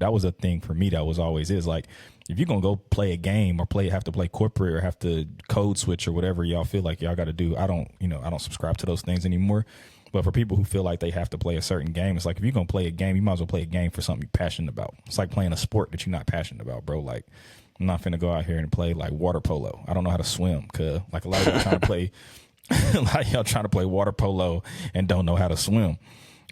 that was a thing for me that was always is like, if you're going to go play a game or have to play corporate or have to code switch or whatever y'all feel like y'all got to do, I don't subscribe to those things anymore. But for people who feel like they have to play a certain game, it's like, if you're going to play a game, you might as well play a game for something you're passionate about. It's like playing a sport that you're not passionate about, bro. Like, I'm not finna go out here and play like water polo. I don't know how to swim, cuz like a lot of y'all trying to play, a lot of y'all trying to play water polo and don't know how to swim.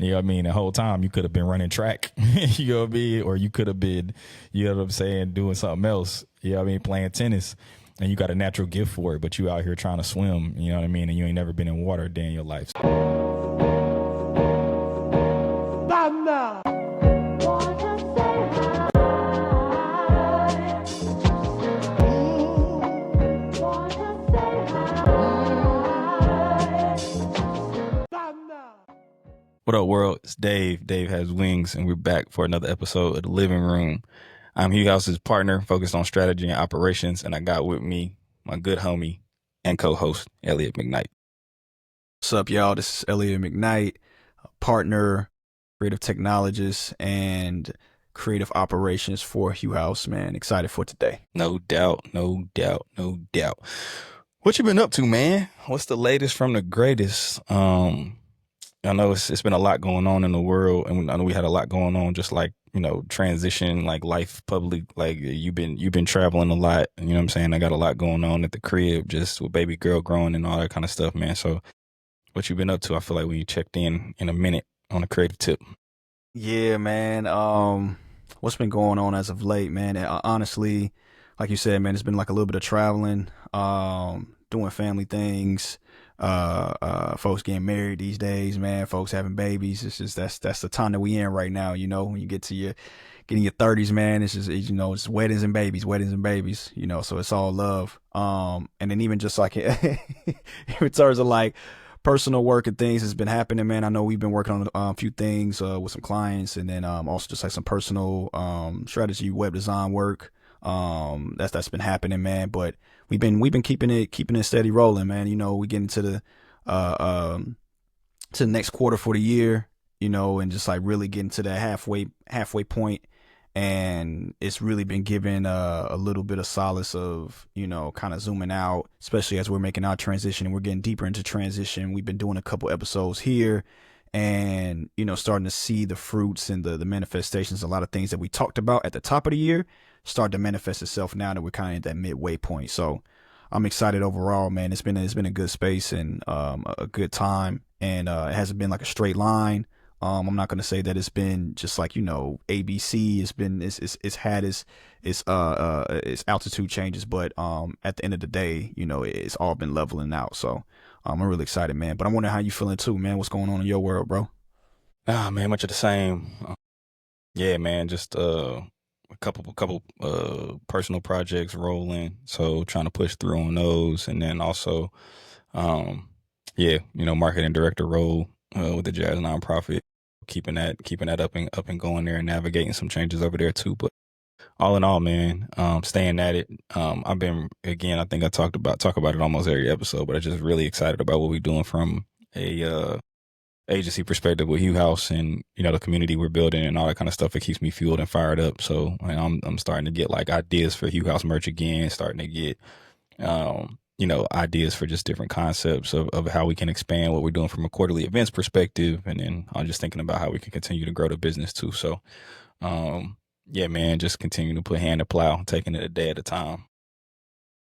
You know what I mean? The whole time you could have been running track, you know what I mean? Or you could have been, you know what I'm saying, doing something else, you know what I mean, playing tennis, and you got a natural gift for it, but you out here trying to swim, you know what I mean? And you ain't never been in water a day in your life. What up, world? It's Dave. Dave Has Wings, and we're back for another episode of The Living Room. I'm Hugh House's partner, focused on strategy and operations, and I got with me my good homie and co-host, Elliott McKnight. What's up, y'all? This is Elliott McKnight, partner, creative technologist, and creative operations for Hugh House, man. Excited for today. No doubt. What you been up to, man? What's the latest from the greatest? I know it's been a lot going on in the world, and I know we had a lot going on, just like, you know, transition, like life, public, like you've been traveling a lot, you know what I'm saying? I got a lot going on at the crib, just with baby girl growing and all that kind of stuff, man. So what you been up to? I feel like we checked in a minute on a creative tip. Yeah, man. What's been going on as of late, man? Honestly, like you said, man, it's been like a little bit of traveling, doing family things. Folks getting married these days, man. Folks having babies. It's just that's the time that we in right now. You know, when you get in your 30s, man, it's just, you know, it's weddings and babies. You know, so it's all love. And then even just like in terms of like personal work and things that's been happening, man. I know we've been working on a few things with some clients, and then also just like some personal strategy, web design work. That's been happening, man. But we've been keeping it steady rolling, man. You know, we get into the to the next quarter for the year, you know, and just like really getting to that halfway point, and it's really been giving a little bit of solace of, you know, kind of zooming out, especially as we're making our transition and we're getting deeper into transition. We've been doing a couple episodes here, and, you know, starting to see the fruits and the manifestations. A lot of things that we talked about at the top of the year start to manifest itself now that we're kind of at that midway point. So I'm excited overall, man. It's been a good space and a good time, and it hasn't been like a straight line. I'm not going to say that it's been just like, you know, ABC. It's had its altitude changes, but at the end of the day, you know, it's all been leveling out. So I'm really excited, man. But I'm wondering how you feeling too, man. What's going on in your world, bro? Man, much of the same. Yeah, man, just a couple personal projects rolling, so trying to push through on those, and then also you know, marketing director role with the Jazz nonprofit, keeping that up and going there, and navigating some changes over there too. But all in all, man, staying at it. I've been, again, I think I talk about it almost every episode, but I'm just really excited about what we're doing from a agency perspective with Hugh House, and, you know, the community we're building and all that kind of stuff. It keeps me fueled and fired up. So I'm starting to get like ideas for Hugh House merch again, starting to get you know, ideas for just different concepts of how we can expand what we're doing from a quarterly events perspective. And then I'm just thinking about how we can continue to grow the business too. So yeah, man, just continue to put hand to plow, taking it a day at a time.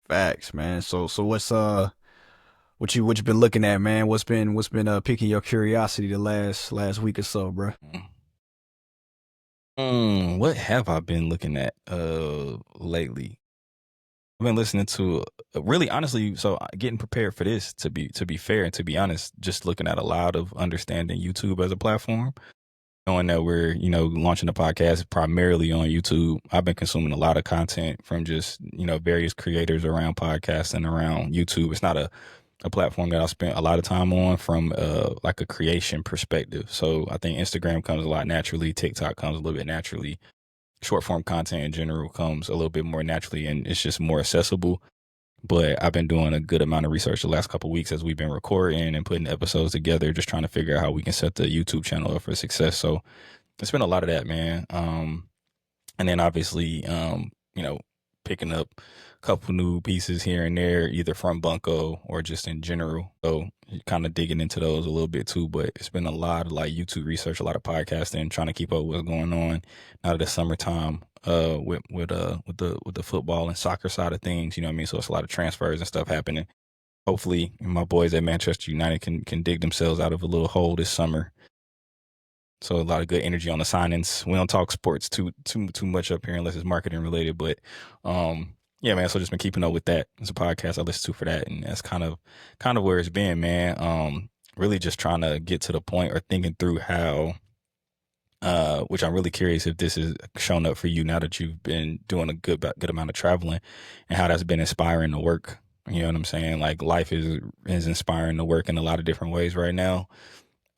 Facts, man. So what's what you been looking at, man? What's been piquing your curiosity the last week or so, bro? What have I been looking at lately? I've been listening to really, honestly, so getting prepared for this, to be fair and to be honest, just looking at a lot of understanding YouTube as a platform, knowing that we're, you know, launching a podcast primarily on YouTube. I've been consuming a lot of content from just, you know, various creators around podcasting, around YouTube. It's not a platform that I spent a lot of time on from like a creation perspective. So I think Instagram comes a lot naturally. TikTok comes a little bit naturally. Short form content in general comes a little bit more naturally, and it's just more accessible. But I've been doing a good amount of research the last couple of weeks as we've been recording and putting episodes together, just trying to figure out how we can set the YouTube channel up for success. So it's been a lot of that, man. and then obviously, you know, picking up a couple new pieces here and there, either from Bunko or just in general. So kind of digging into those a little bit too. But it's been a lot of like YouTube research, a lot of podcasting, trying to keep up with what's going on now that it's summertime. With the football and soccer side of things, you know what I mean. So it's a lot of transfers and stuff happening. Hopefully, my boys at Manchester United can dig themselves out of a little hole this summer. So a lot of good energy on the signings. We don't talk sports too much up here unless it's marketing related. But yeah, man. So just been keeping up with that. It's a podcast I listen to for that, and that's kind of where it's been, man. Really just trying to get to the point or thinking through how. Which I'm really curious if this has shown up for you now that you've been doing a good amount of traveling, and how that's been inspiring to work. You know what I'm saying? Like life is inspiring to work in a lot of different ways right now.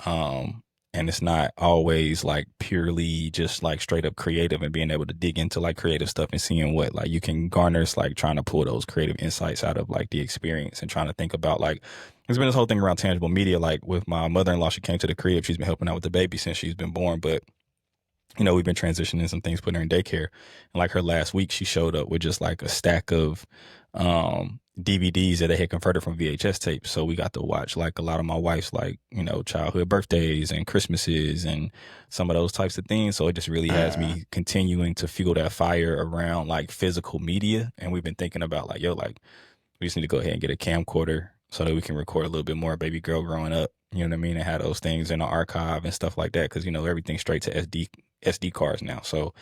Um, and it's not always like purely just like straight up creative and being able to dig into like creative stuff and seeing what like you can garner. It's like trying to pull those creative insights out of like the experience and trying to think about like there's been this whole thing around tangible media. Like with my mother-in-law, she came to the crib. She's been helping out with the baby since she's been born, but we've been transitioning some things, putting her in daycare. And like her last week, she showed up with just like a stack of DVDs that they had converted from VHS tapes. So we got to watch like a lot of my wife's like, childhood birthdays and Christmases and some of those types of things. So it just really has Uh, me continuing to fuel that fire around like physical media. And we've been thinking about like, yo, like we just need to go ahead and get a camcorder so that we can record a little bit more baby girl growing up. You know what I mean? And have those things in the archive and stuff like that. Cause everything's straight to SD cards now. So,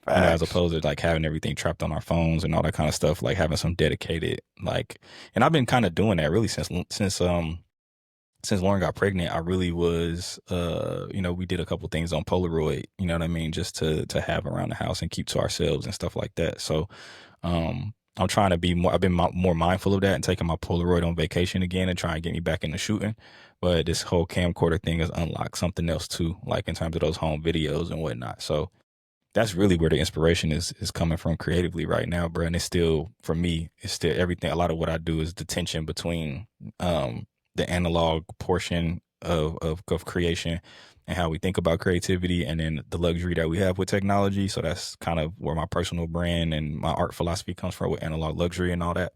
as Facts. opposed to like having everything trapped on our phones and all that kind of stuff, like having some dedicated, like, and I've been kind of doing that really since Lauren got pregnant. I really was, we did a couple things on Polaroid, you know what I mean? Just to have around the house and keep to ourselves and stuff like that. So, I'm trying to be more, I've been more mindful of that and taking my Polaroid on vacation again and trying to get me back into shooting. But this whole camcorder thing has unlocked something else too, like in terms of those home videos and whatnot. So that's really where the inspiration is coming from creatively right now, bro. And it's still for me, it's still everything. A lot of what I do is the tension between the analog portion of creation and how we think about creativity, and then the luxury that we have with technology. So that's kind of where my personal brand and my art philosophy comes from, with analog luxury and all that.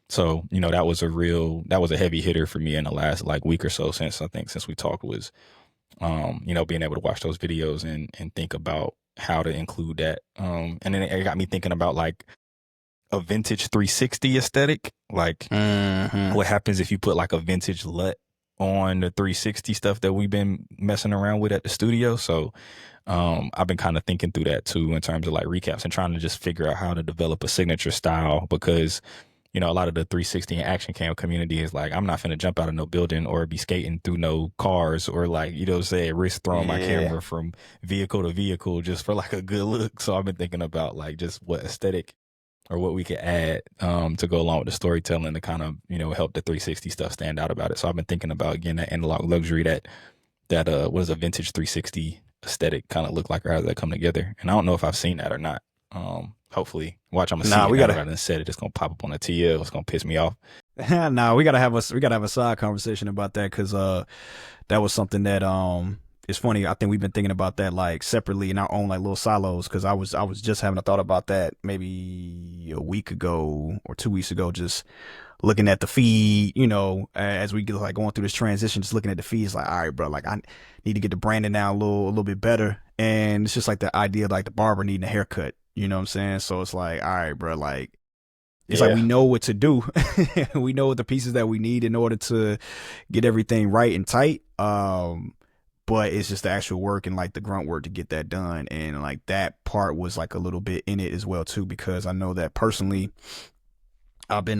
So, that was a heavy hitter for me in the last like week or so, since we talked, was being able to watch those videos and think about how to include that. And then it got me thinking about like a vintage 360 aesthetic. Like hmm what happens if you put like a vintage LUT on the 360 stuff that we've been messing around with at the studio. So I've been kind of thinking through that too in terms of like recaps and trying to just figure out how to develop a signature style, because a lot of the 360 and action cam community is like, I'm not finna jump out of no building or be skating through no cars or like, say risk throwing my Yeah. camera from vehicle to vehicle just for like a good look. So I've been thinking about like just what aesthetic or what we could add to go along with the storytelling to kind of, help the 360 stuff stand out about it. So I've been thinking about again that analog luxury, that what does a vintage 360 aesthetic kind of look like, or how does that come together? And I don't know if I've seen that or not. Hopefully, watch, I'm gonna see Nah, it we now that gotta. I done said it. It's gonna pop up on the TL. It's gonna piss me off. Nah, we gotta have a side conversation about that, because that was something that it's funny. I think we've been thinking about that like separately in our own like little silos, because I was just having a thought about that maybe a week ago or 2 weeks ago, just looking at the feed, as we get like going through this transition, just looking at the feeds, like, all right, bro, like I need to get the branding now a little bit better. And it's just like the idea of like the barber needing a haircut, you know what I'm saying? So it's like, all right, bro, like it's like we Yeah, know what to do. We know what the pieces that we need in order to get everything right and tight. But it's just the actual work and like the grunt work to get that done. And like that part was like a little bit in it as well too, because I know that personally I've been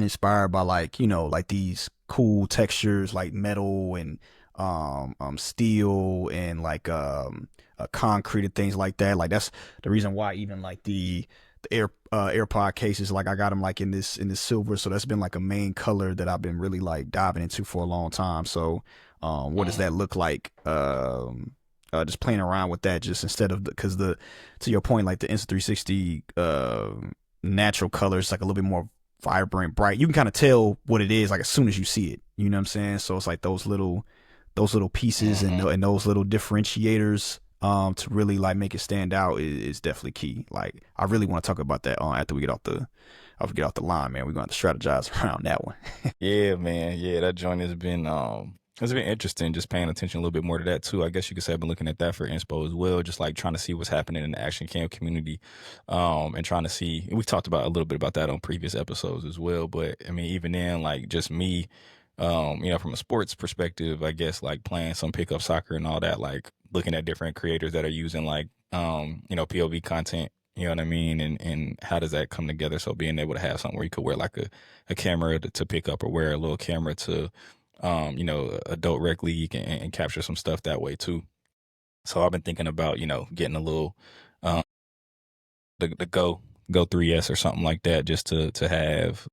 inspired by like, like these cool textures like metal and steel and like concrete and things like that. Like that's the reason why even like the AirPod cases, like I got them like in this silver. So that's been like a main color that I've been really like diving into for a long time. So what does that look like? Just playing around with that, just instead of because the to your point, like the Insta360 natural colors, like a little bit more vibrant, bright. You can kind of tell what it is like as soon as you see it. You know what I'm saying? So it's like those little pieces and hmm those little differentiators to really like make it stand out is definitely key. Like I really want to talk about that after we get off the line, man. We're going to strategize around that one. Yeah, man. Yeah, that joint has been interesting, just paying attention a little bit more to that too. I guess you could say I've been looking at that for inspo as well, just like trying to see what's happening in the action cam community. And trying to see, we talked about a little bit about that on previous episodes as well. But I mean, even then, like just me, from a sports perspective, I guess like playing some pickup soccer and all that, like looking at different creators that are using like POV content, you know what I mean? And how does that come together? So being able to have something where you could wear like a camera to pick up, or wear a little camera to adult rec league, and capture some stuff that way too. So I've been thinking about, getting a little um the go 3S or something like that, just to have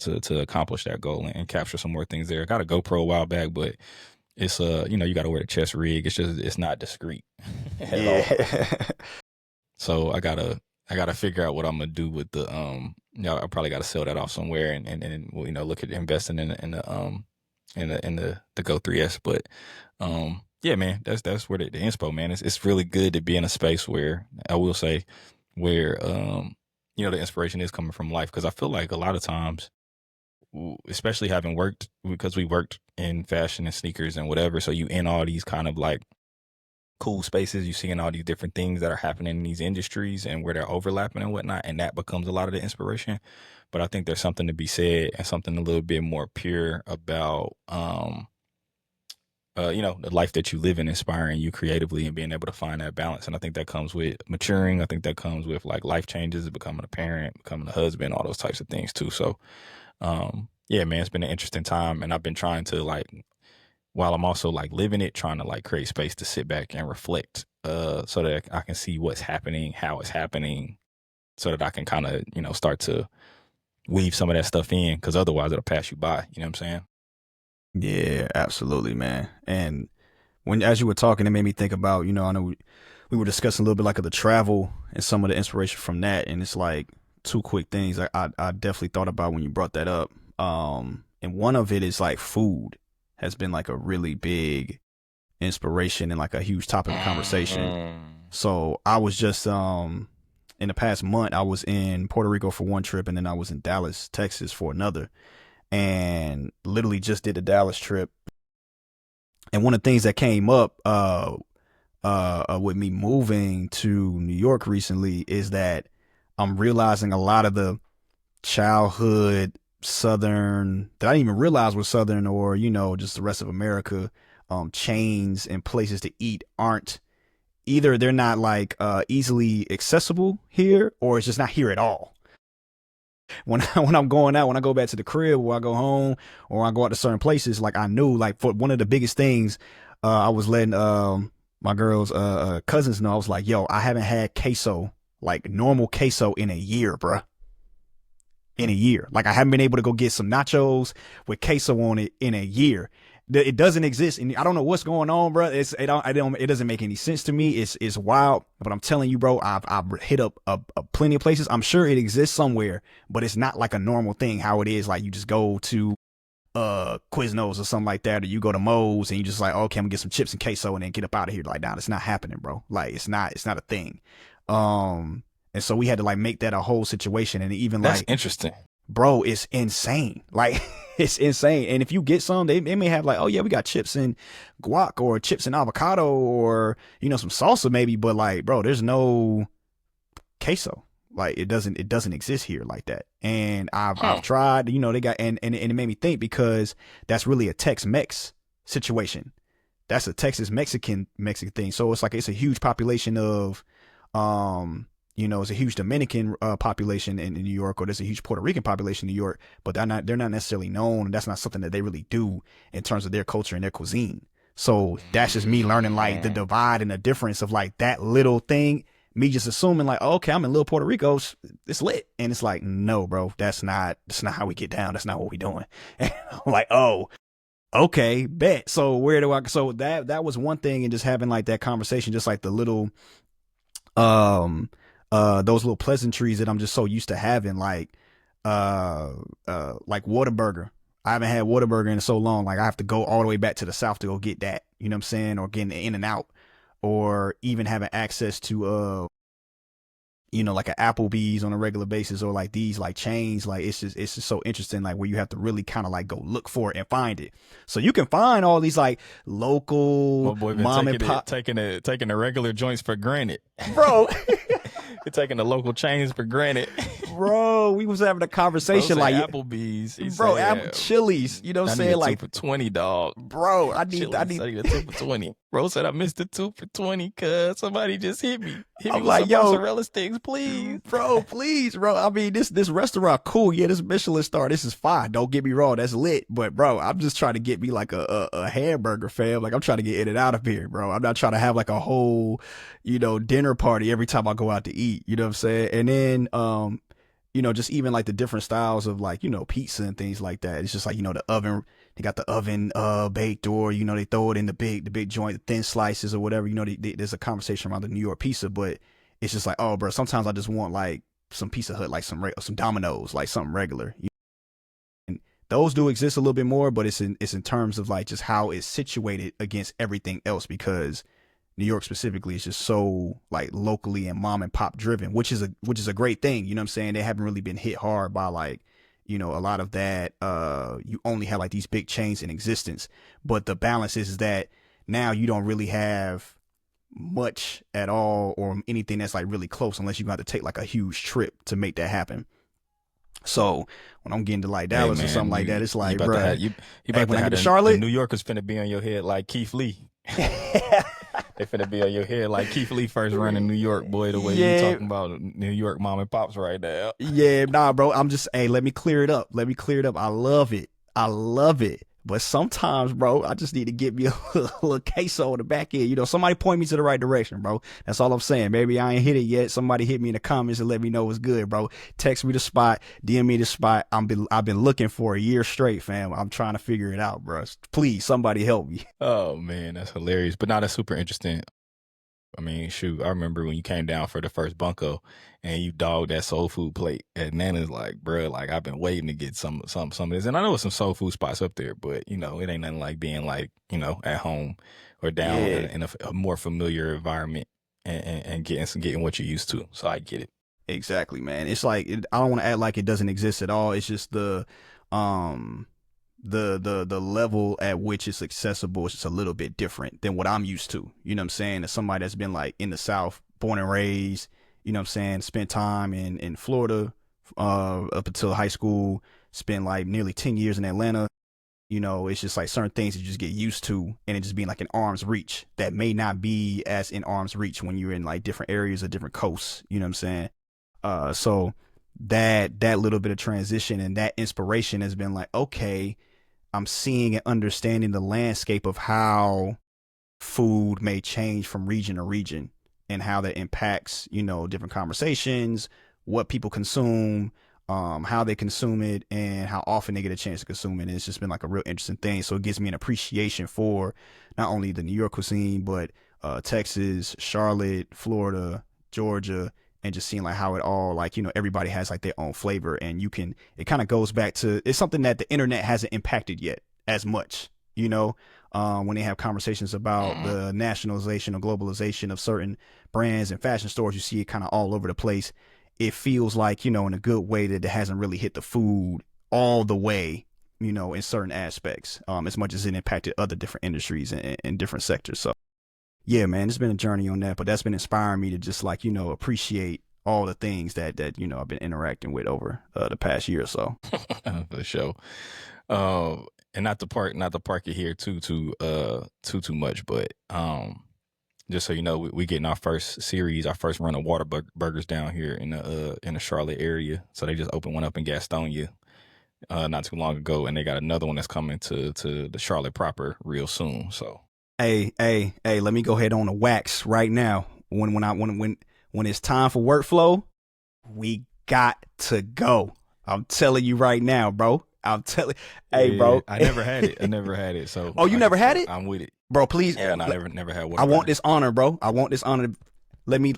to accomplish that goal, and capture some more things there. I got a GoPro a while back, but it's you got to wear the chest rig. It's not discreet at all. Yeah. So I gotta figure out what I'm gonna do with the I probably gotta sell that off somewhere, and well, look at investing in the Go 3S. But yeah, man, that's where the inspo, man. It's really good to be in a space where, I will say, where the inspiration is coming from life, because I feel like a lot of times, especially having worked, because we worked in fashion and sneakers and whatever, so you in all these kind of like cool spaces, you seeing all these different things that are happening in these industries and where they're overlapping and whatnot, and that becomes a lot of the inspiration. But I think there's something to be said, and something a little bit more pure about the life that you live in, inspiring you creatively and being able to find that balance. And I think that comes with maturing. I think that comes with like life changes, becoming a parent, becoming a husband, all those types of things too. So yeah, man, it's been an interesting time, and I've been trying to like, while I'm also like living it, trying to like create space to sit back and reflect, so that I can see what's happening, how it's happening, so that I can kind of, start to weave some of that stuff in, because otherwise it'll pass you by. You know what I'm saying? Yeah, absolutely, man. And when as you were talking, it made me think about, I know we were discussing a little bit like of the travel and some of the inspiration from that, and it's like two quick things I definitely thought about when you brought that up. And one of it is like food has been like a really big inspiration and like a huge topic of conversation. Mm. So I was just in the past month I was in Puerto Rico for one trip, and then I was in Dallas, Texas for another, and literally just did the Dallas trip. And one of the things that came up with me moving to New York recently is that I'm realizing a lot of the childhood Southern that I didn't even realize was Southern, or, just the rest of America, chains and places to eat aren't either, they're not like easily accessible here, or it's just not here at all. When I'm going out, when I go back to the crib, or I go home, or I go out to certain places, like I knew, like for one of the biggest things, I was letting my girls cousins know. I was like, yo, I haven't had queso, like normal queso, in a year, bruh. In a year, like I haven't been able to go get some nachos with queso on it in a year. It doesn't exist, and I don't know what's going on, bro. It doesn't make any sense to me. It's wild, but I'm telling you, bro, I've hit up plenty of places. I'm sure it exists somewhere, but it's not like a normal thing. How it is, like you just go to Quiznos or something like that, or you go to Moe's and you just like, okay, I'm gonna get some chips and queso and then get up out of here. Like, nah, it's not happening, bro. Like, it's not a thing. And so we had to like make that a whole situation, and even That's like, interesting. bro, it's insane. Like, it's insane. And if you get some, they may have like, oh yeah, we got chips and guac, or chips and avocado, or some salsa maybe, but like, bro, there's no queso. Like, it doesn't exist here like that. And I've Huh. tried, they got, and it made me think, because that's really a Tex-Mex situation. That's a Texas Mexican thing. So it's like it's a huge population of it's a huge Dominican population in New York, or there's a huge Puerto Rican population in New York, but they're not necessarily known, and that's not something that they really do in terms of their culture and their cuisine. So that's just me learning like the Mm. divide and the difference of like that little thing. Me just assuming like, oh, okay, I'm in little Puerto Rico, it's lit, and it's like, no, bro, that's not how we get down. That's not what we doing. And I'm like, oh, okay, bet. So where do I? So that was one thing, and just having like that conversation, just like the little um those little pleasantries that I'm just so used to having, like Whataburger. I haven't had Whataburger in so long. Like I have to go all the way back to the south to go get that. You know what I'm saying? Or getting In and Out. or even having access to like an Applebee's on a regular basis, or like these like chains, like it's just so interesting, like where you have to really kind of like go look for it and find it. So you can find all these like My local boy been mom and taking pop, taking the regular joints for granted. bro. You're taking the local chains for granted. Bro, we was having a Bro conversation say like, Applebee's. He bro, say, Chili's, you know what I I'm need a saying? two Like, for 20, dog. bro, I Chili's, need, I need a 2 for 20. Bro said I missed the 2 for 20 cause somebody just hit me. Hit me I'm with like, some yo, mozzarella sticks, please. bro, please, bro. I mean, this restaurant, cool. Yeah, this Michelin star, this is fine. Don't get me wrong, that's lit. But bro, I'm just trying to get me like a hamburger, fam. Like I'm trying to get in and out of here, bro. I'm not trying to have like a whole, dinner party every time I go out to eat. You know what I'm saying? And then, just even like the different styles of like, pizza and things like that. It's just like, the oven, they got the oven baked, or, they throw it in the big joint, the thin slices or whatever. There's a conversation around the New York pizza, but it's just like, oh, bro, sometimes I just want like some Pizza Hut, like some Domino's, like something regular. And those do exist a little bit more, but it's in terms of like just how it's situated against everything else, because New York specifically is just so like locally and mom and pop driven, which is a great thing. You know what I'm saying? They haven't really been hit hard by like, a lot of that. You only have like these big chains in existence, but the balance is that now you don't really have much at all, or anything that's like really close, unless you got to take like a huge trip to make that happen. So when I'm getting to like Hey Dallas or something man, like that, it's like, about to bruh, have you hey, about when to I have get to the Charlotte, New Yorkers finna be on your head like Keith Lee. They finna be on your head like Keith Lee first running New York, boy, the way you yeah, talking about New York mom and pops right now. yeah, nah, bro. I'm just, hey, let me clear it up. Let me clear it up. I love it. I love it. But sometimes, bro, I just need to get me a little queso on the back end. Somebody point me to the right direction, bro. That's all I'm saying. Maybe I ain't hit it yet. Somebody hit me in the comments and let me know what's good, bro. Text me the spot, DM me the spot. I've been looking for a year straight, fam. I'm trying to figure it out, bro. Please, somebody help me. Oh man, that's hilarious. But now that's super interesting. I mean, shoot, I remember when you came down for the first bunko and you dogged that soul food plate at Nana's, like, bruh, like I've been waiting to get some of this. And I know there's some soul food spots up there, but it ain't nothing like being like, at home or down Yeah, in a more familiar environment and getting what you're used to. So I get it. exactly, man. It's like I don't want to act like it doesn't exist at all. It's just um the level at which it's accessible is just a little bit different than what I'm used to. You know what I'm saying? As somebody that's been like in the South, born and raised, spent time in Florida up until high school, spent like nearly 10 years in Atlanta. It's just like certain things you just get used to, and it just being like in arm's reach that may not be as in arm's reach when you're in like different areas or different coasts. You know what I'm saying? So that little bit of transition and that inspiration has been like, okay, I'm seeing and understanding the landscape of how food may change from region to region, and how that impacts, different conversations, what people consume, how they consume it, and how often they get a chance to consume it. And it's just been like a real interesting thing. So it gives me an appreciation for not only the New York cuisine, but Texas, Charlotte, Florida, Georgia, and just seeing like how it all, like, everybody has like their own flavor, and it kind of goes back to, it's something that the internet hasn't impacted yet as much, when they have conversations about Mhm. the nationalization or globalization of certain brands and fashion stores. You see it kind of all over the place. It feels like, in a good way, that it hasn't really hit the food all the way, in certain aspects, as much as it impacted other different industries and different sectors. So yeah, man, it's been a journey on that, but that's been inspiring me to just like, appreciate all the things that I've been interacting with over the past year or so. For sure. And not to park it here too much, but just so you know, we getting our first series, our first run of burgers down here in the Charlotte area. So they just opened one up in Gastonia not too long ago, and they got another one that's coming to the Charlotte proper real soon. So Hey, let me go ahead on the wax right now. When it's time for workflow, we got to go. I'm telling you right now, bro. I'm telling, hey, yeah, bro. I never had it. I never had it. So Oh, you never had it? I'm with it. Bro, please. Yeah, no, I never had I want Whataburger. this honor, bro. I want this honor.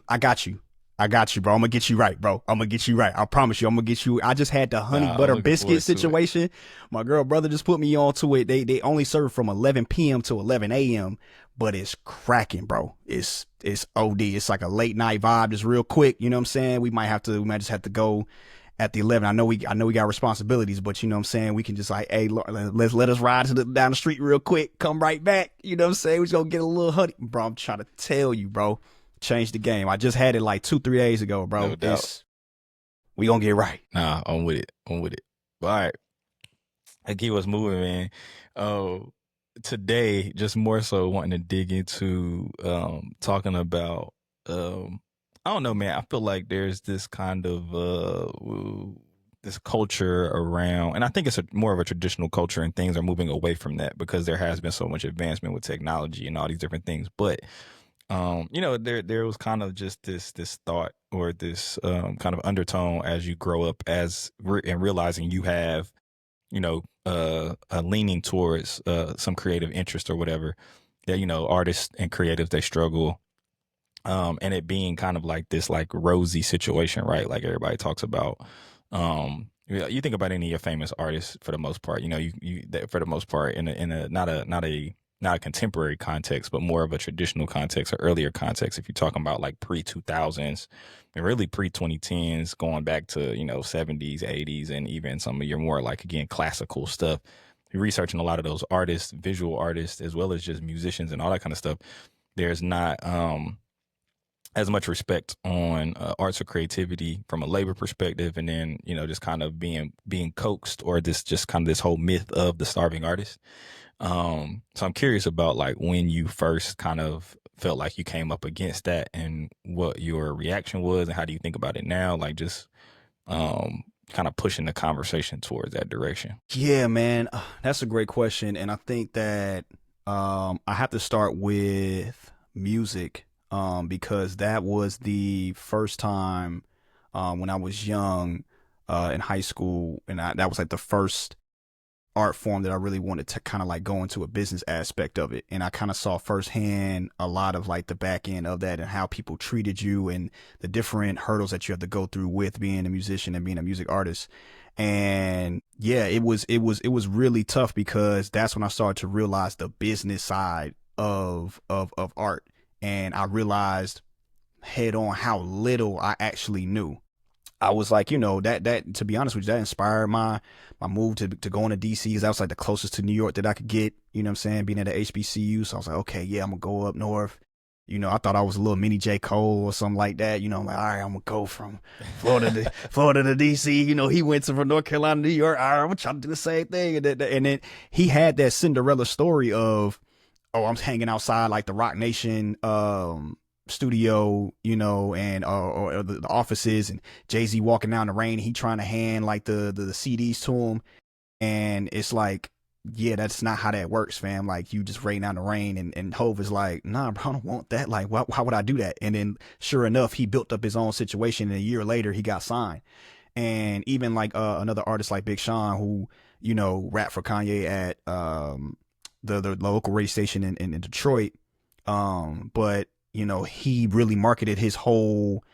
I got you. I got you, bro. I'm gonna get you right, bro. I'm gonna get you right. I promise you, I'm gonna get you. I just had the honey Nah, I'm butter looking biscuit forward to it. situation. My girl brother just put me on to it. They only serve from 11 p.m. to 11 a.m., but it's cracking, bro. It's OD. It's like a late night vibe, just real quick. You know what I'm saying? We might just have to go at the 11. I know we got responsibilities, but you know what I'm saying? We can just like, hey, let us ride down the street real quick. Come right back. You know what I'm saying? We just gonna get a little honey, bro. I'm trying to tell you, bro. Change the game. I just had it like 2-3 days ago, No bro. doubt. It's we gonna get right. Nah, I'm with it. I'm with it. All right. I keep us moving, man. Uh, Today, just more so wanting to dig into talking about I don't know, man. I feel like there's this kind of this culture around, and I think it's more of a traditional culture, and things are moving away from that because there has been so much advancement with technology and all these different things. But there was kind of just this thought or this kind of undertone as you grow up and realizing you have a leaning towards some creative interest or whatever, that artists and creatives, they struggle, and it being kind of like this like rosy situation, right? Like everybody talks about. You think about any of your famous artists, for the most part, for the most part, in a not a contemporary context, but more of a traditional context or earlier context. If you're talking about like pre 2000s and really pre 2010s, going back to 70s, 80s, and even some of your more like, again, classical stuff. You're researching a lot of those artists, visual artists, as well as just musicians and all that kind of stuff. There's not as much respect on arts or creativity from a labor perspective, and then just kind of being coaxed, or this just kind of this whole myth of the starving artist. So I'm curious about like when you first kind of felt like you came up against that, and what your reaction was, and how do you think about it now? Like just kind of pushing the conversation towards that direction. Yeah, man. That's a great question. And I think that I have to start with music, because that was the first time when I was young, in high school, and that was like the first art form that I really wanted to kind of like go into a business aspect of it. And I kind of saw firsthand a lot of like the back end of that and how people treated you and the different hurdles that you have to go through with being a musician and being a music artist. And yeah, it was really tough, because that's when I started to realize the business side of art. And I realized head on how little I actually knew. I was like, that to be honest with you, that inspired my move to go into DC, because that was like the closest to New York that I could get, you know what I'm saying, being at the HBCU. So I was like, okay, yeah, I'm gonna go up north. I thought I was a little mini J. Cole or something like that. I'm like, all right, I'm gonna go from Florida to DC. He went from North Carolina to New York. All right, I'm gonna try to do the same thing. And then he had that Cinderella story of, oh, I'm hanging outside like the Rock Nation studio, and or the offices, and Jay-Z walking down the rain. He trying to hand like the CDs to him, and it's like, yeah, that's not how that works, fam. Like, you just rain down the rain, and Hove is like, nah, bro, I don't want that. Like, why would I do that? And then sure enough, he built up his own situation, and a year later he got signed. And even like another artist like Big Sean, who rap for Kanye at the local radio station in Detroit, but he really marketed his whole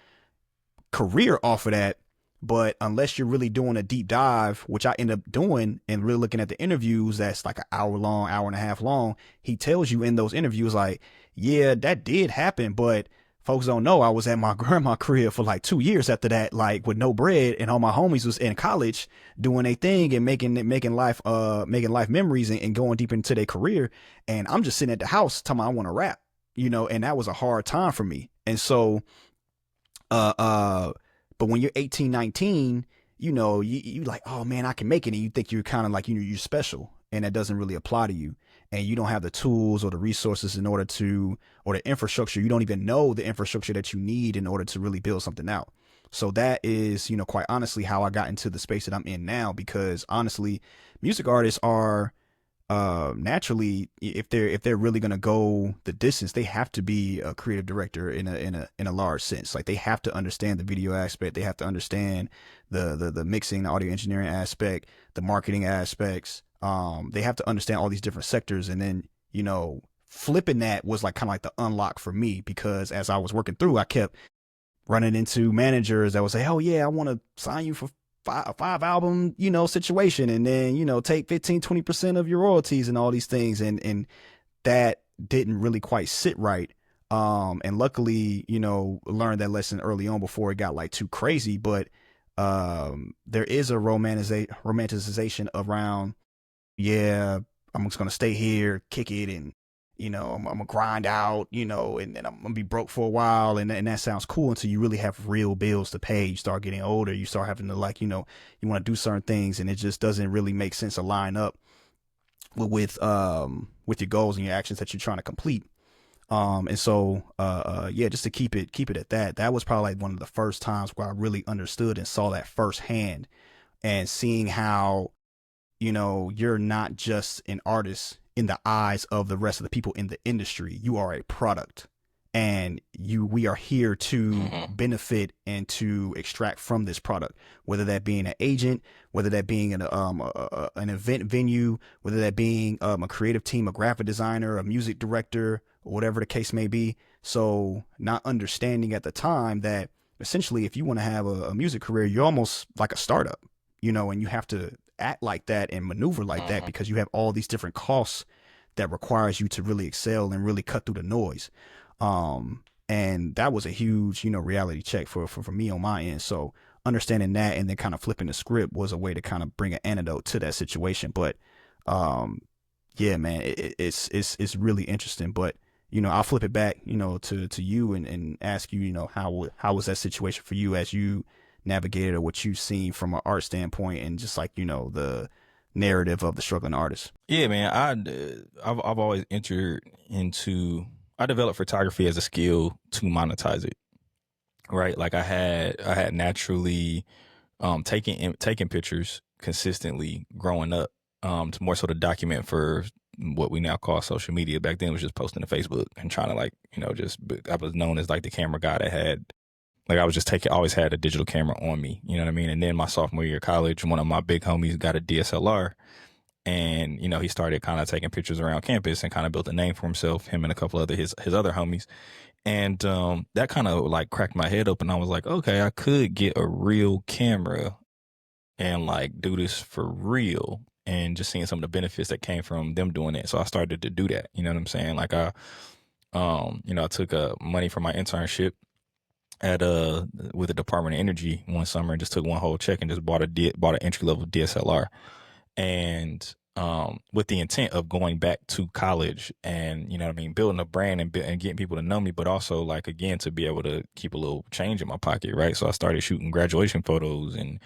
career off of that. But unless you're really doing a deep dive, which I end up doing, and really looking at the interviews, that's like an hour long, hour and a half long, he tells you in those interviews, like, yeah, that did happen, but folks don't know I was at my grandma's crib for like 2 years after that, like with no bread, and all my homies was in college doing a thing and making life memories, and going deep into their career. And I'm just sitting at the house telling me I want to rap, and that was a hard time for me. And so, uh, uh, but when you're 18, 19, you like, oh man, I can make it. And you think you're kind of like, you're special, and that doesn't really apply to you. And you don't have the tools or the resources or the infrastructure. You don't even know the infrastructure that you need in order to really build something out. So that is, quite honestly, how I got into the space that I'm in now, because honestly, music artists are, naturally, if they're really gonna go the distance, they have to be a creative director in a large sense. Like, they have to understand the video aspect, they have to understand the mixing, the audio engineering aspect, the marketing aspects. They have to understand all these different sectors. And then flipping that was like kind of like the unlock for me, because as I was working through, I kept running into managers that would say, "Oh yeah, I want to sign you for five album, situation, and then take 15-20% of your royalties and all these things," and that didn't really quite sit right. And luckily, learned that lesson early on before it got like too crazy. But there is a romanticization around, yeah, I'm just gonna stay here, kick it, and I'm gonna grind out, and then I'm gonna be broke for a while, and that sounds cool until you really have real bills to pay. You start getting older, you start having to, like, you want to do certain things, and it just doesn't really make sense to line up with your goals and your actions that you're trying to complete. And so yeah, just to keep it at that, that was probably like one of the first times where I really understood and saw that firsthand, and seeing how you're not just an artist in the eyes of the rest of the people in the industry. You are a product, and we are here to Mm-hmm. benefit and to extract from this product, whether that being an agent, whether that being an event venue, whether that being a creative team, a graphic designer, a music director, or whatever the case may be. So not understanding at the time that essentially, if you want to have a music career, you're almost like a startup, and you have to act like that and maneuver like that Mm-hmm. because you have all these different costs that requires you to really excel and really cut through the noise. And that was a huge, reality check for me on my end. So understanding that and then kind of flipping the script was a way to kind of bring an antidote to that situation. But um, yeah, man, it's really interesting. But I'll flip it back, to you, and ask you, how was that situation for you as you navigated, or what you've seen from an art standpoint, and just like the narrative of the struggling artist. Yeah, man. I've always entered into. I developed photography as a skill to monetize it. Right, like I had naturally taking pictures consistently growing up, to more so to document for what we now call social media. Back then it was just posting to Facebook and trying to, like, just, I was known as like the camera guy that had, like, I was just taking, always had a digital camera on me, you know what I mean? And then my sophomore year of college, one of my big homies got a DSLR, and he started kind of taking pictures around campus and kind of built a name for himself, him and a couple other his other homies. And that kind of like cracked my head open. I was like, okay, I could get a real camera and like do this for real, and just seeing some of the benefits that came from them doing it. So I started to do that. You know what I'm saying? Like I took money from my internship at with the Department of Energy one summer, and just took one whole check and just bought an entry level DSLR, and with the intent of going back to college and, what I mean, building a brand, and getting people to know me, but also, like, again, to be able to keep a little change in my pocket, right? So I started shooting graduation photos and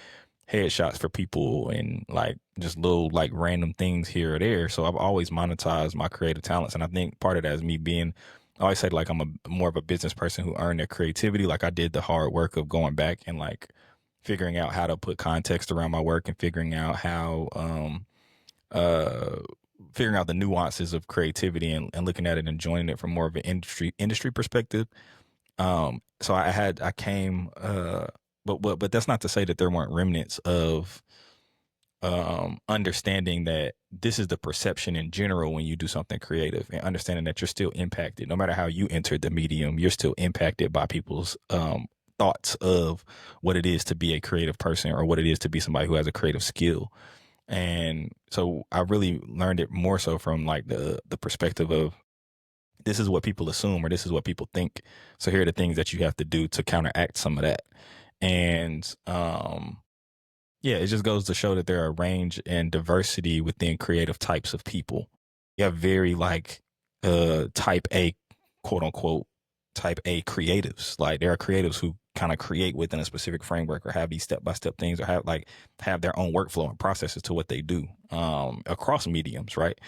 headshots for people, and like just little like random things here or there. So I've always monetized my creative talents, and I think part of that is me being. I always said, like, I'm a more of a business person who earned their creativity. Like, I did the hard work of going back and like figuring out how to put context around my work, and figuring out how uh figuring out the nuances of creativity, and looking at it and joining it from more of an industry perspective. So I came but that's not to say that there weren't remnants of understanding that this is the perception in general when you do something creative, and understanding that you're still impacted. No matter how you entered the medium, you're still impacted by people's thoughts of what it is to be a creative person, or what it is to be somebody who has a creative skill. And so I really learned it more so from like the perspective of, this is what people assume, or this is what people think. So here are the things that you have to do to counteract some of that. And yeah, it just goes to show that there are range and diversity within creative types of people. You have very like type A, quote unquote, type A creatives. Like, there are creatives who kind of create within a specific framework, or have these step by step things, or have their own workflow and processes to what they do across mediums, right?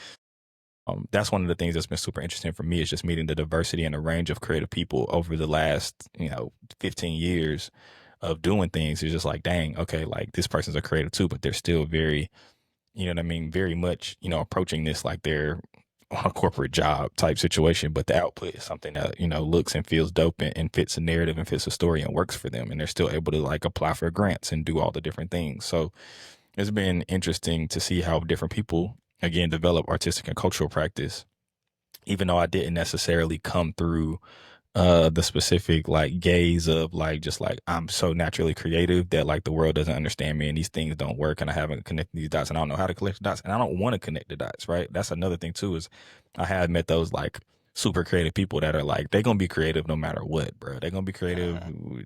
That's one of the things that's been super interesting for me, is just meeting the diversity and the range of creative people over the last 15 years of doing things. It's just like, dang, okay, like, this person's a creative too, but they're still very, what I mean, very much, approaching this like they're on a corporate job type situation, but the output is something that, looks and feels dope, and fits a narrative and fits a story and works for them. And they're still able to like apply for grants and do all the different things. So it's been interesting to see how different people, again, develop artistic and cultural practice, even though I didn't necessarily come through the specific like gaze of like just like I'm so naturally creative that like the world doesn't understand me and these things don't work and I haven't connected these dots and I don't know how to connect the dots and I don't want to connect the dots, right? That's another thing too is I have met those like super creative people that are like they're gonna be creative no matter what, bro. They're gonna be creative.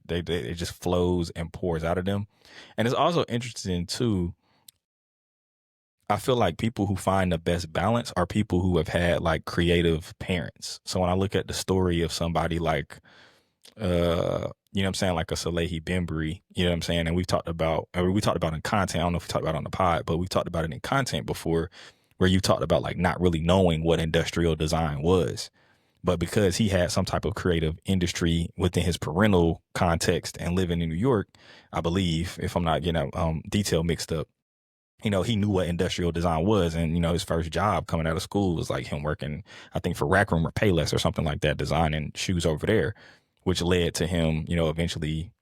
They it just flows and pours out of them. And it's also interesting too. I feel like people who find the best balance are people who have had like creative parents. So when I look at the story of somebody like you know what I'm saying, like a Salehi Bembury, you know what I'm saying? And we've talked about, or we talked about in content. I don't know if we talked about it on the pod, but we've talked about it in content before, where you talked about like not really knowing what industrial design was. But because he had some type of creative industry within his parental context and living in New York, I believe, if I'm not getting detail mixed up, you know, he knew what industrial design was. And, you know, his first job coming out of school was like him working, I think, for Rack Room or Payless or something like that, designing shoes over there, which led to him, you know, eventually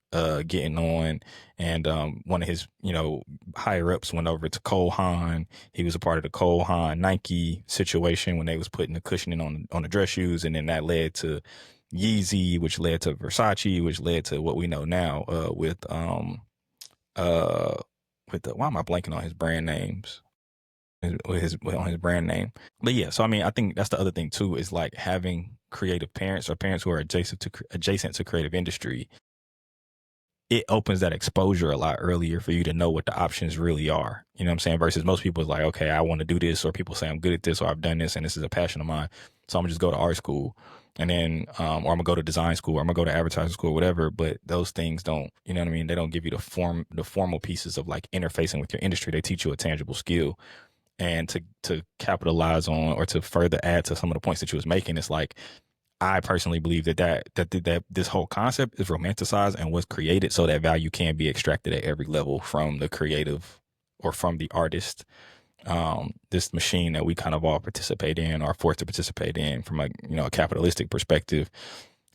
getting on. And one of his, you know, higher ups went over to Cole Haan. He was a part of the Cole Haan Nike situation when they was putting the cushioning on the dress shoes. And then that led to Yeezy, which led to Versace, which led to what we know now uh with the why am I blanking on his brand names? With his on his brand name. But yeah, so I mean, I think that's the other thing too is like having creative parents or parents who are adjacent to creative industry. It opens that exposure a lot earlier for you to know what the options really are. You know what I'm saying? Versus most people is like, okay, I want to do this, or people say I'm good at this, or I've done this, and this is a passion of mine. So I'm gonna just go to art school, and then, or I'm gonna go to design school, or I'm gonna go to advertising school, or whatever. But those things don't, you know what I mean? They don't give you the formal pieces of like interfacing with your industry. They teach you a tangible skill, and to capitalize on or to further add to some of the points that you was making, it's like I personally believe that this whole concept is romanticized and was created so that value can be extracted at every level from the creative or from the artist. This machine that we kind of all participate in or are forced to participate in from a you know a capitalistic perspective,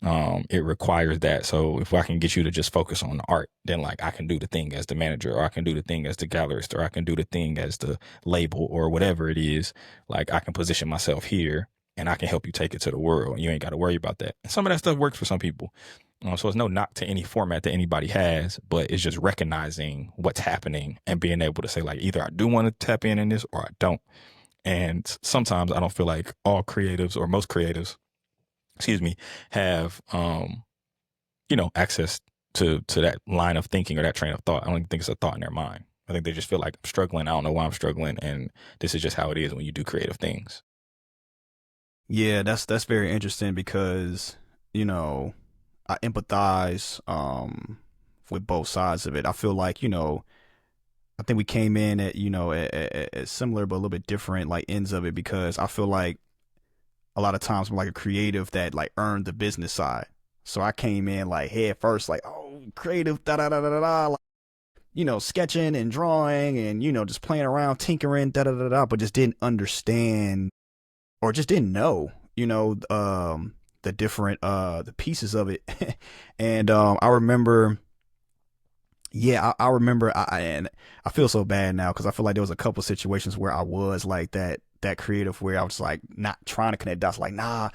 it requires that. So if I can get you to just focus on the art, then like I can do the thing as the manager, or I can do the thing as the gallerist, or I can do the thing as the label, or whatever it is. Like I can position myself here, and I can help you take it to the world. You ain't got to worry about that. And some of that stuff works for some people. So it's no knock to any format that anybody has, but it's just recognizing what's happening and being able to say like either I do want to tap in this or I don't. And sometimes I don't feel like all creatives or most creatives, excuse me, have you know, access to that line of thinking or that train of thought. I don't even think it's a thought in their mind. I think they just feel like I'm struggling. I don't know why I'm struggling, and this is just how it is when you do creative things. Yeah, that's very interesting because, you know, I empathize with both sides of it. I feel like, you know, I think we came in at, you know, at similar but a little bit different like ends of it, because I feel like a lot of times I'm like a creative that like earned the business side. So I came in like head first, like, oh, creative, da da da da da, like, you know, sketching and drawing and, you know, just playing around, tinkering, da da da da, but just didn't understand or just didn't know, you know, the different the pieces of it. And I remember, yeah, I remember, and I feel so bad now because I feel like there was a couple situations where I was like that creative where I was like not trying to connect dots, like, nah,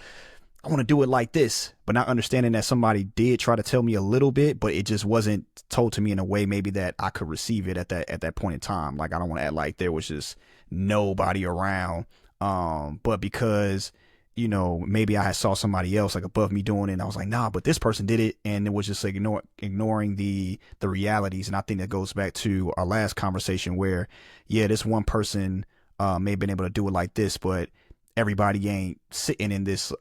I want to do it like this, but not understanding that somebody did try to tell me a little bit, but it just wasn't told to me in a way maybe that I could receive it at that point in time. Like I don't want to act like there was just nobody around. But because, you know, maybe I saw somebody else like above me doing it, and I was like, nah, but this person did it, and it was just like ignoring the realities. And I think that goes back to our last conversation where, yeah, this one person may have been able to do it like this, but everybody ain't sitting in this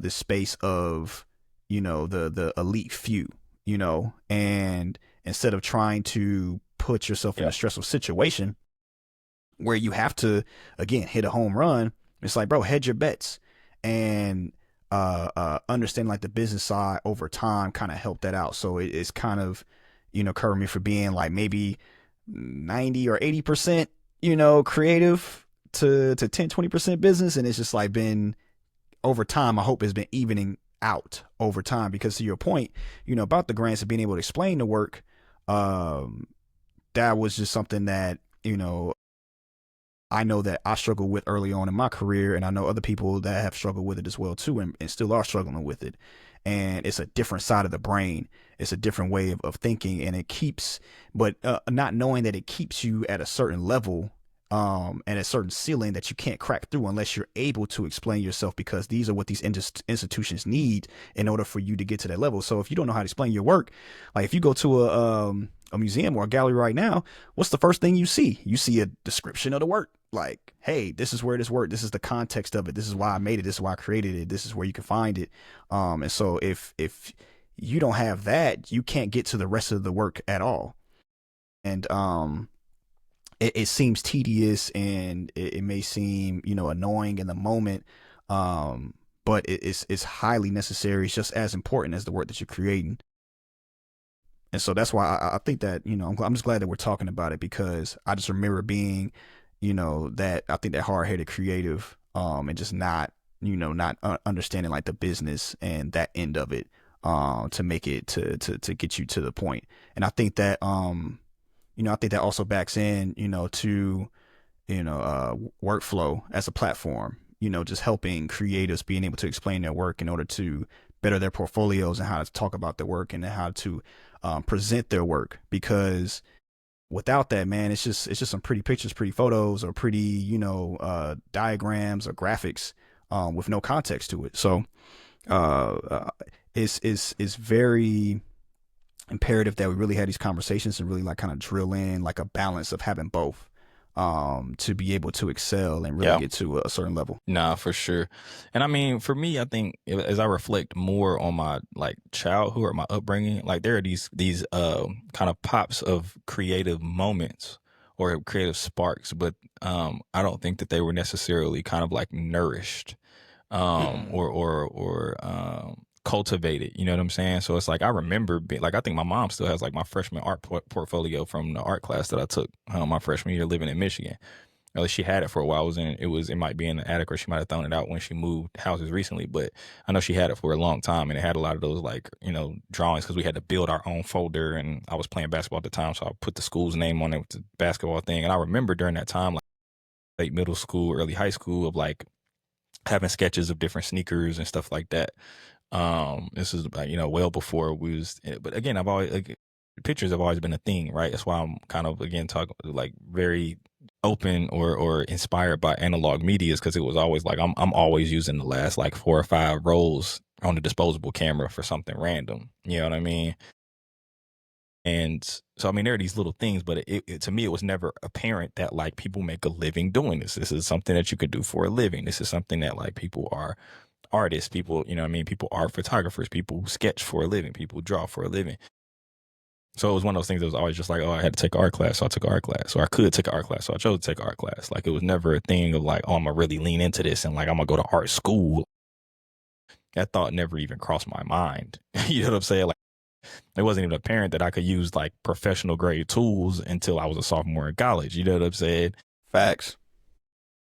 space of, you know, the elite few, you know. And instead of trying to put yourself in a Yeah. stressful situation where you have to again hit a home run, it's like, bro, hedge your bets. And understand like the business side over time kind of helped that out. So it's kind of, you know, covered me for being like maybe 90 or 80%, you know, creative to 10-20% business. And it's just like been over time, I hope it's been evening out over time, because to your point, you know, about the grants and being able to explain the work, um that was just something that, you know, I know that I struggled with early on in my career, and I know other people that have struggled with it as well too, and still are struggling with it. And it's a different side of the brain. It's a different way of thinking, and it keeps, but not knowing that it keeps you at a certain level, and a certain ceiling that you can't crack through unless you're able to explain yourself, because these are what these institutions need in order for you to get to that level. So if you don't know how to explain your work, like if you go to a museum or a gallery right now, what's the first thing you see? You see a description of the work. Like, hey, this is where this work. This is the context of it. This is why I made it. This is why I created it. This is where you can find it. And so if you don't have that, you can't get to the rest of the work at all. And it seems tedious, and it may seem, annoying in the moment. But it's highly necessary. It's just as important as the work that you're creating. And so that's why I think that, I'm just glad that we're talking about it, because I just remember being, that I think that hard headed creative, and just not, not understanding like the business and that end of it, to make it to get you to the point. And I think that, I think that also backs in, to, workflow as a platform, just helping creatives being able to explain their work in order to better their portfolios, and how to talk about their work, and how to present their work. Because without that, man, it's just some pretty pictures, pretty photos, or pretty, diagrams or graphics, with no context to it. So it's very imperative that we really have these conversations and really like kind of drill in like a balance of having both, to be able to excel and really Yeah. get to a certain level. Nah, for sure. And I mean, for me, I think as I reflect more on my like childhood or my upbringing, like there are these kind of pops of creative moments or creative sparks, but I don't think that they were necessarily kind of like nourished, Mm. or cultivated. You know what I'm saying? So it's like I remember being like, I think my mom still has like my freshman art portfolio from the art class that I took my freshman year living in Michigan. Or at least she had it for a while. It might be in the attic, or she might have thrown it out when she moved houses recently. But I know she had it for a long time, and it had a lot of those like drawings, because we had to build our own folder. And I was playing basketball at the time, so I put the school's name on it with the basketball thing. And I remember during that time, like late middle school, early high school, of like having sketches of different sneakers and stuff like that. This is well before we was. But again, I've always like, pictures have always been a thing, right? That's why I'm kind of again talking like very open or inspired by analog medias, because it was always like I'm always using the last like 4 or 5 rolls on the disposable camera for something random. You know what I mean? And so I mean there are these little things, but to me it was never apparent that like people make a living doing this. This is something that you could do for a living. This is something that like people are artists, people, what I mean, people are photographers, people sketch for a living, people draw for a living. So it was one of those things that was always just like, oh, I had to take an art class, so I took an art class. Or I could take an art class, so I chose to take an art class. Like it was never a thing of like, oh, I'm gonna really lean into this and like I'm gonna go to art school. That thought never even crossed my mind. You know what I'm saying? Like it wasn't even apparent that I could use like professional grade tools until I was a sophomore in college. You know what I'm saying? Facts.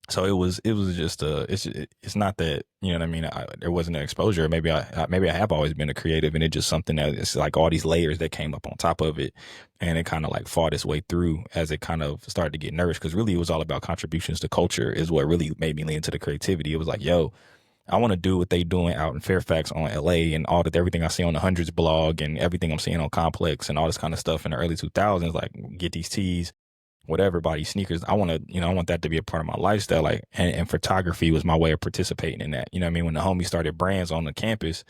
So it was just it's not that, you know what I mean, there wasn't an exposure. Maybe I have always been a creative, and it's just something that it's like all these layers that came up on top of it, and it kind of like fought its way through as it kind of started to get nourished, because really it was all about contributions to culture is what really made me lean into the creativity. It was like, yo, I want to do what they doing out in Fairfax on LA, and everything I see on the Hundreds blog and everything I'm seeing on Complex and all this kind of stuff in the early 2000s, like get these tees, whatever, body sneakers. I want that to be a part of my lifestyle. Like, and photography was my way of participating in that. You know what I mean? When the homies started brands on the campus,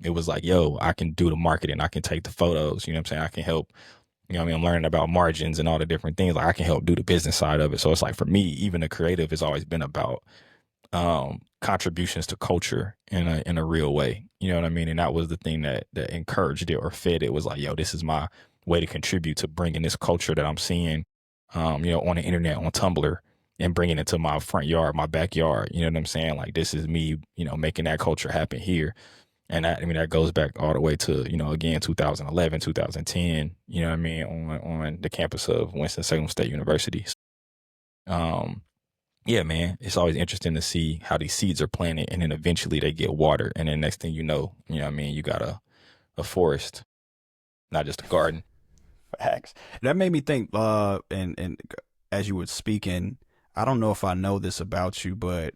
it was like, yo, I can do the marketing. I can take the photos. You know what I'm saying? I can help. You know what I mean? I'm learning about margins and all the different things. Like I can help do the business side of it. So it's like for me, even the creative has always been about contributions to culture in a real way. You know what I mean? And that was the thing that encouraged it or fed it, was like, yo, this is my way to contribute to bringing this culture that I'm seeing, on the internet, on Tumblr, and bringing it to my front yard, my backyard. You know what I'm saying? Like this is me, making that culture happen here. And that goes back all the way to, again, 2011, 2010, you know what I mean, on the campus of Winston-Salem State University. Um, yeah, man, it's always interesting to see how these seeds are planted, and then eventually they get watered. And then next thing you know what I mean, you got a forest, not just a garden. Facts. That made me think, and as you were speaking, I don't know if I know this about you, but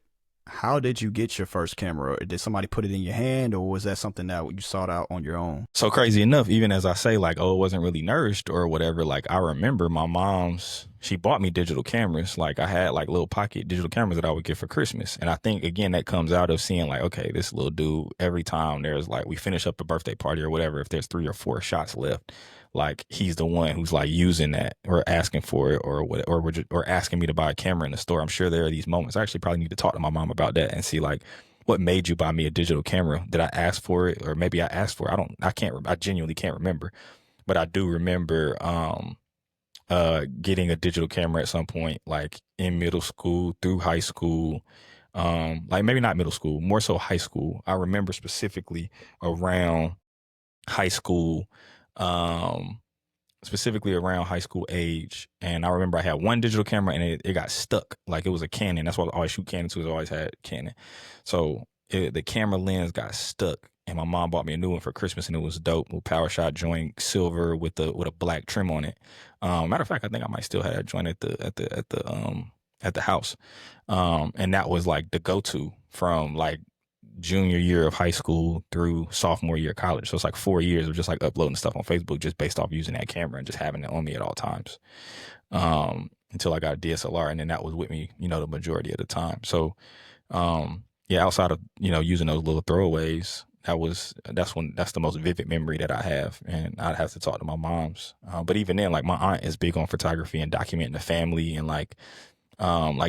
how did you get your first camera? Did somebody put it in your hand, or was that something that you sought out on your own? So crazy enough, even as I say, like, oh, it wasn't really nourished or whatever, like, I remember my mom's, she bought me digital cameras. Like, I had like little pocket digital cameras that I would get for Christmas. And I think, again, that comes out of seeing, like, okay, this little dude, every time there's like, we finish up a birthday party or whatever, if there's 3 or 4 shots left, like, he's the one who's like using that or asking for it or what, or asking me to buy a camera in the store. I'm sure there are these moments. I actually probably need to talk to my mom about that and see, like, what made you buy me a digital camera? Did I ask for it, or maybe I asked for it? I can't. I genuinely can't remember, but I do remember getting a digital camera at some point, like in middle school through high school. Like maybe not middle school, more so high school. I remember specifically around high school. Um, Specifically around high school age. And I remember I had one digital camera and it got stuck. Like it was a Canon. That's why I always shoot Canon too. I always had Canon. So the camera lens got stuck. And my mom bought me a new one for Christmas, and it was dope with power shot joint, silver with a black trim on it. Matter of fact, I think I might still have that joint at the house. And that was like the go to from like junior year of high school through sophomore year of college. So it's like 4 years of just like uploading stuff on Facebook just based off using that camera and just having it on me at all times. Until I got a DSLR, and then that was with me, the majority of the time. So yeah, outside of, using those little throwaways, that's the most vivid memory that I have. And I'd have to talk to my mom's. But even then, like my aunt is big on photography and documenting the family, and like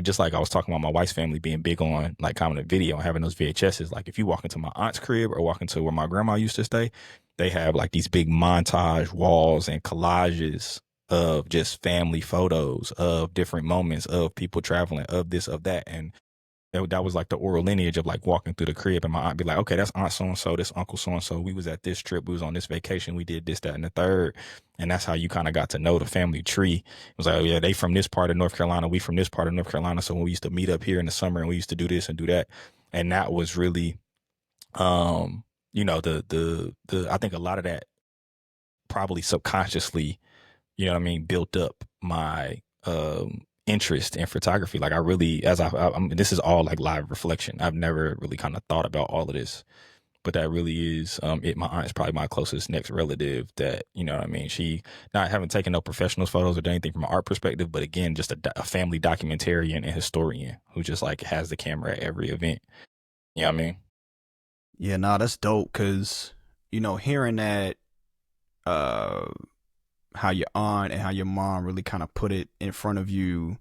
just like I was talking about my wife's family being big on like commenting video and having those VHSs. Like if you walk into my aunt's crib or walk into where my grandma used to stay, they have like these big montage walls and collages of just family photos of different moments of people traveling, of this, of that. And that was like the oral lineage of like walking through the crib, and my aunt be like, okay, that's aunt so and so, this uncle so and so. We was at this trip, we was on this vacation, we did this, that, and the third. And that's how you kind of got to know the family tree. It was like, oh yeah, they from this part of North Carolina, we from this part of North Carolina. So when we used to meet up here in the summer, and we used to do this and do that, and that was really, the I think a lot of that probably subconsciously, what I mean, built up my interest in photography. Like I really, this is all like live reflection. I've never really kind of thought about all of this, but that really is it. My aunt is probably my closest next relative that, what I mean. She not having taken no professional photos or done anything from an art perspective, but again, just a family documentarian and historian who just like has the camera at every event. You know what I mean? Yeah, nah, that's dope. Cause hearing that, uh, how your aunt and how your mom really kind of put it in front of you,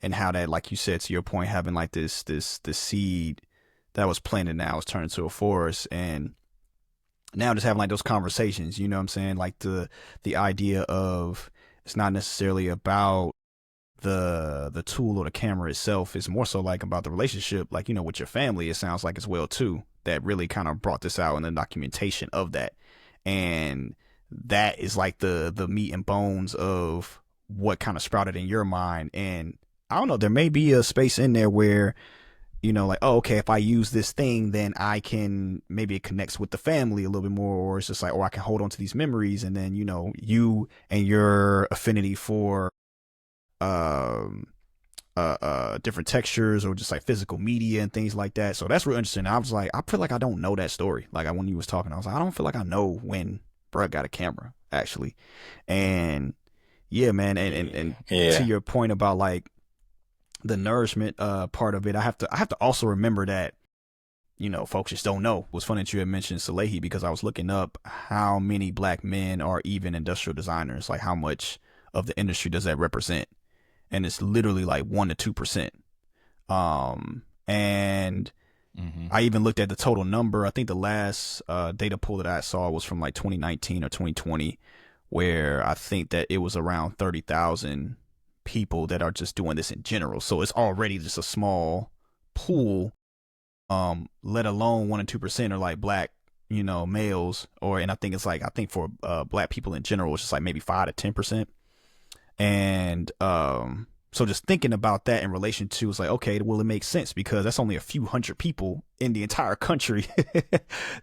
and how that, like you said, to your point, having like this seed that was planted now is turned into a forest. And now just having like those conversations, you know what I'm saying? Like the idea of, it's not necessarily about the tool or the camera itself. It's more so like about the relationship, like, with your family, it sounds like, as well too, that really kind of brought this out in the documentation of that. And that is like the meat and bones of what kind of sprouted in your mind. And I don't know, there may be a space in there where, like, oh, okay, if I use this thing, then I can, maybe it connects with the family a little bit more, or it's just like, or I can hold on to these memories. And then, you and your affinity for um different textures, or just like physical media and things like that. So that's real interesting. I was like, I feel like I don't know that story. Like when you was talking, I was like, I don't feel like I know when Brett got a camera actually. And yeah, man, and to Yeah. your point about like the nourishment part of it, I have to also remember that, folks just don't know. It was funny that you had mentioned Salehi, because I was looking up how many black men are even industrial designers, like how much of the industry does that represent, and it's literally like 1 to 2%. And Mm-hmm. I even looked at the total number. I think the last data pool that I saw was from like 2019 or 2020, where I think that it was around 30,000 people that are just doing this in general. So it's already just a small pool, let alone 1 to 2% are like black, males, and I think it's like, I think for black people in general, it's just like maybe 5 to 10%. And so just thinking about that in relation to, it's like, okay, well, it makes sense, because that's only a few hundred people in the entire country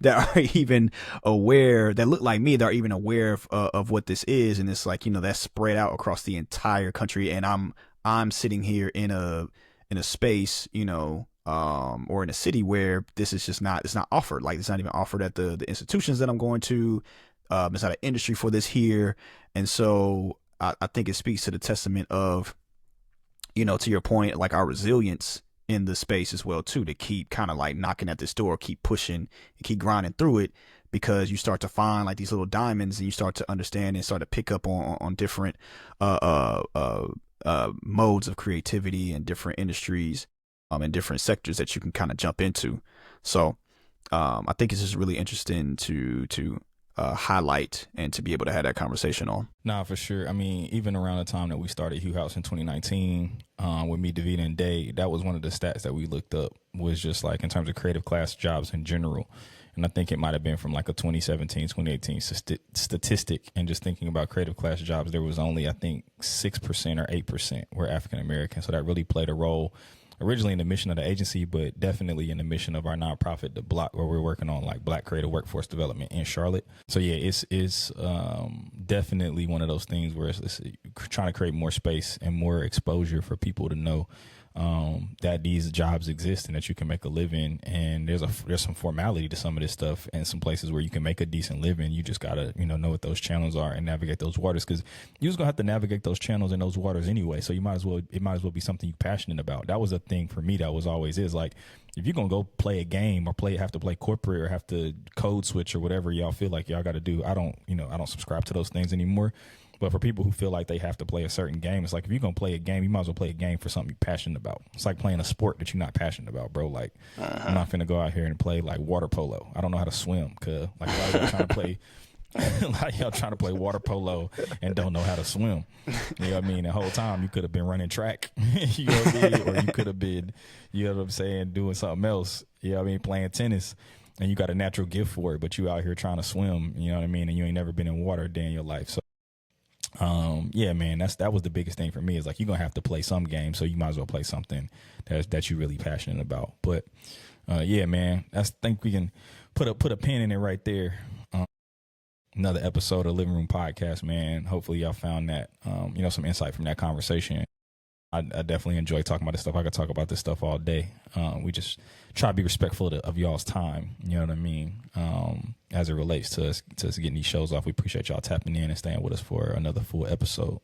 that are even aware, that look like me, that are even aware of what this is. And it's like, that's spread out across the entire country. And I'm sitting here in a space, or in a city where this is just not, it's not offered. Like it's not even offered at the institutions that I'm going to. It's not an industry for this here. And so I think it speaks to the testament of, to your point, like our resilience in the space as well too, to keep kind of like knocking at this door, keep pushing and keep grinding through it, because you start to find like these little diamonds, and you start to understand and start to pick up on different modes of creativity and different industries, and different sectors that you can kind of jump into. So I think it's just really interesting to highlight and to be able to have that conversation on. Nah, for sure. I mean, even around the time that we started Hugh House in 2019, with me, Davina, and Day, that was one of the stats that we looked up, was just like in terms of creative class jobs in general. And I think it might have been from like a 2017, 2018 statistic. And just thinking about creative class jobs, there was only, I think, 6% or 8% were African American. So that really played a role originally in the mission of the agency, but definitely in the mission of our nonprofit, The Block, where we're working on like Black creative workforce development in Charlotte. So yeah, it's definitely one of those things where it's trying to create more space and more exposure for people to know that these jobs exist and that you can make a living. And there's some formality to some of this stuff, and some places where you can make a decent living. You just gotta know what those channels are and navigate those waters, because you're just gonna have to navigate those channels and those waters anyway. So it might as well be something you're passionate about. That was a thing for me that was always is like, if you're gonna go play a game or have to play corporate or have to code switch or whatever y'all feel like y'all got to do, I don't subscribe to those things anymore. But for people who feel like they have to play a certain game, it's like, if you're going to play a game, you might as well play a game for something you're passionate about. It's like playing a sport that you're not passionate about, bro. Like, I'm not finna go out here and play like water polo. I don't know how to swim, cuz like, a lot of y'all trying to play like y'all trying to play water polo and don't know how to swim. You know what I mean? The whole time you could have been running track, you know what I mean? Or you could have been, you know what I'm saying, doing something else. You know what I mean? Playing tennis. And you got a natural gift for it, but you out here trying to swim, you know what I mean? And you ain't never been in water a day in your life. So yeah, man, that was the biggest thing for me, is like, you're gonna have to play some games, so you might as well play something that you're really passionate about. But yeah, man, I think we can put a pin in it right there. Another episode of Living Room Podcast, man. Hopefully y'all found that some insight from that conversation. I definitely enjoy talking about this stuff. I could talk about this stuff all day. We just try to be respectful of y'all's time. You know what I mean? As it relates to us getting these shows off, we appreciate y'all tapping in and staying with us for another full episode.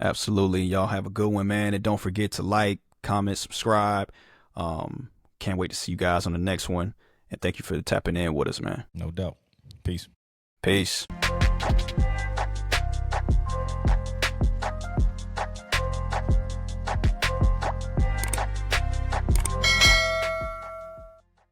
Absolutely. Y'all have a good one, man. And don't forget to like, comment, subscribe. Can't wait to see you guys on the next one. And thank you for tapping in with us, man. No doubt. Peace. Peace.